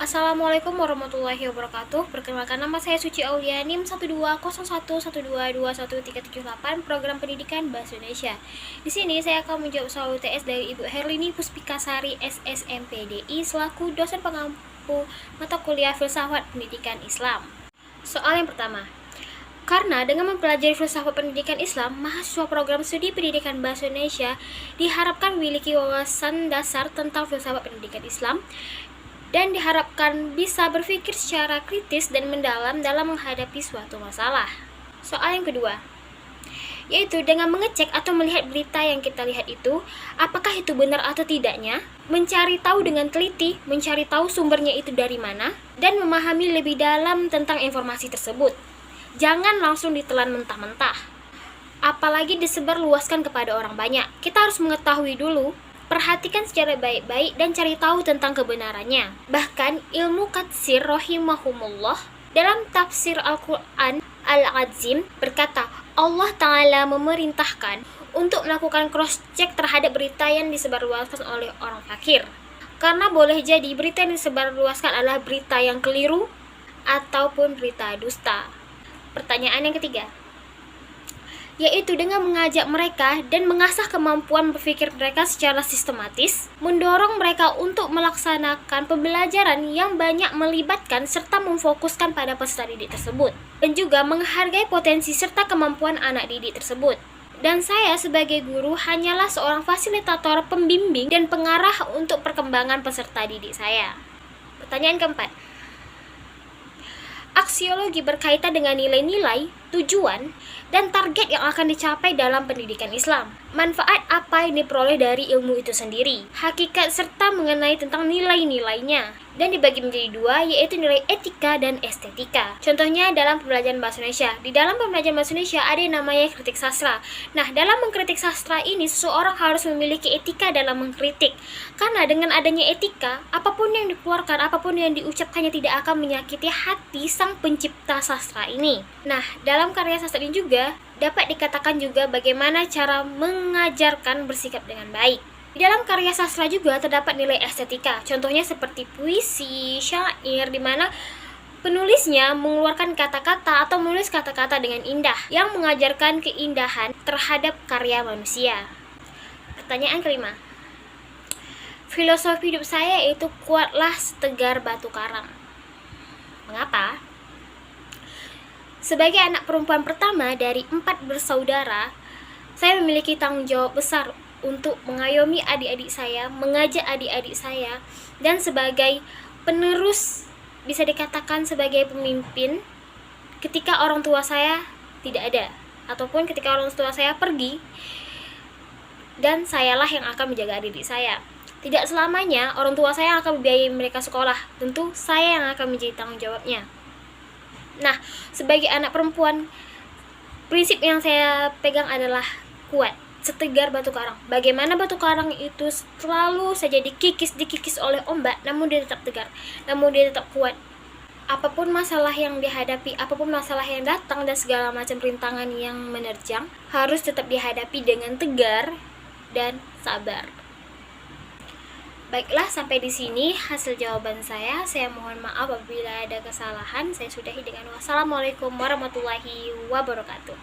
Assalamualaikum warahmatullahi wabarakatuh. Perkenalkan, nama saya Suci Aulia, NIM 12011122138, Program Pendidikan Bahasa Indonesia. Di sini saya akan menjawab soal UTS dari Ibu Herlini Puspikasari, SSMPDI, selaku dosen pengampu mata kuliah Filsafat Pendidikan Islam. Soal yang pertama. Karena dengan mempelajari filsafat pendidikan Islam, mahasiswa program studi pendidikan bahasa Indonesia diharapkan memiliki wawasan dasar tentang filsafat pendidikan Islam dan diharapkan bisa berpikir secara kritis dan mendalam dalam menghadapi suatu masalah. Soal yang kedua, yaitu dengan mengecek atau melihat berita yang kita lihat itu, apakah itu benar atau tidaknya, mencari tahu dengan teliti, mencari tahu sumbernya itu dari mana, dan memahami lebih dalam tentang informasi tersebut. Jangan langsung ditelan mentah-mentah, apalagi disebarluaskan kepada orang banyak. Kita harus mengetahui dulu, perhatikan secara baik-baik dan cari tahu tentang kebenarannya. Bahkan ilmu katsir rahimahumullah dalam tafsir Al-Quran Al-Azim berkata, Allah Ta'ala memerintahkan untuk melakukan cross-check terhadap berita yang disebarluaskan oleh orang fakir. Karena boleh jadi berita yang disebarluaskan adalah berita yang keliru ataupun berita dusta. Pertanyaan yang ketiga, yaitu dengan mengajak mereka dan mengasah kemampuan berpikir mereka secara sistematis, mendorong mereka untuk melaksanakan pembelajaran yang banyak melibatkan serta memfokuskan pada peserta didik tersebut, dan juga menghargai potensi serta kemampuan anak didik tersebut. Dan saya sebagai guru hanyalah seorang fasilitator, pembimbing, dan pengarah untuk perkembangan peserta didik saya. Pertanyaan keempat, aksiologi berkaitan dengan nilai-nilai, tujuan, dan target yang akan dicapai dalam pendidikan Islam. Manfaat apa yang diperoleh dari ilmu itu sendiri, hakikat serta mengenai tentang nilai-nilainya, dan dibagi menjadi dua, yaitu nilai etika dan estetika. Contohnya dalam pembelajaran bahasa Indonesia. Di dalam pembelajaran bahasa Indonesia ada yang namanya kritik sastra. Nah, dalam mengkritik sastra ini seseorang harus memiliki etika dalam mengkritik. Karena dengan adanya etika, apapun yang dikeluarkan, apapun yang diucapkannya tidak akan menyakiti hati sang pencipta sastra ini. Nah, dalam karya sastra ini juga dapat dikatakan juga bagaimana cara mengajarkan bersikap dengan baik. Di dalam karya sastra juga terdapat nilai estetika, contohnya seperti puisi, syair, di mana penulisnya mengeluarkan kata-kata atau menulis kata-kata dengan indah yang mengajarkan keindahan terhadap karya manusia. Pertanyaan kelima, filosofi hidup saya itu kuatlah setegar batu karang. Mengapa? Sebagai anak perempuan pertama dari 4 bersaudara, saya memiliki tanggung jawab besar untuk mengayomi adik-adik saya, mengajak adik-adik saya, dan sebagai penerus, bisa dikatakan sebagai pemimpin ketika orang tua saya tidak ada, ataupun ketika orang tua saya pergi, dan sayalah yang akan menjaga adik-adik saya. Tidak selamanya orang tua saya akan membiayai mereka sekolah, tentu saya yang akan menjadi tanggung jawabnya. Nah, sebagai anak perempuan, prinsip yang saya pegang adalah kuat, setegar batu karang. Bagaimana batu karang itu selalu saja dikikis oleh ombak, namun dia tetap tegar, namun dia tetap kuat. Apapun masalah yang dihadapi, apapun masalah yang datang, dan segala macam rintangan yang menerjang, harus tetap dihadapi dengan tegar dan sabar. Baiklah, sampai di sini hasil jawaban saya. Saya mohon maaf apabila ada kesalahan. Saya sudahi dengan wassalamualaikum warahmatullahi wabarakatuh.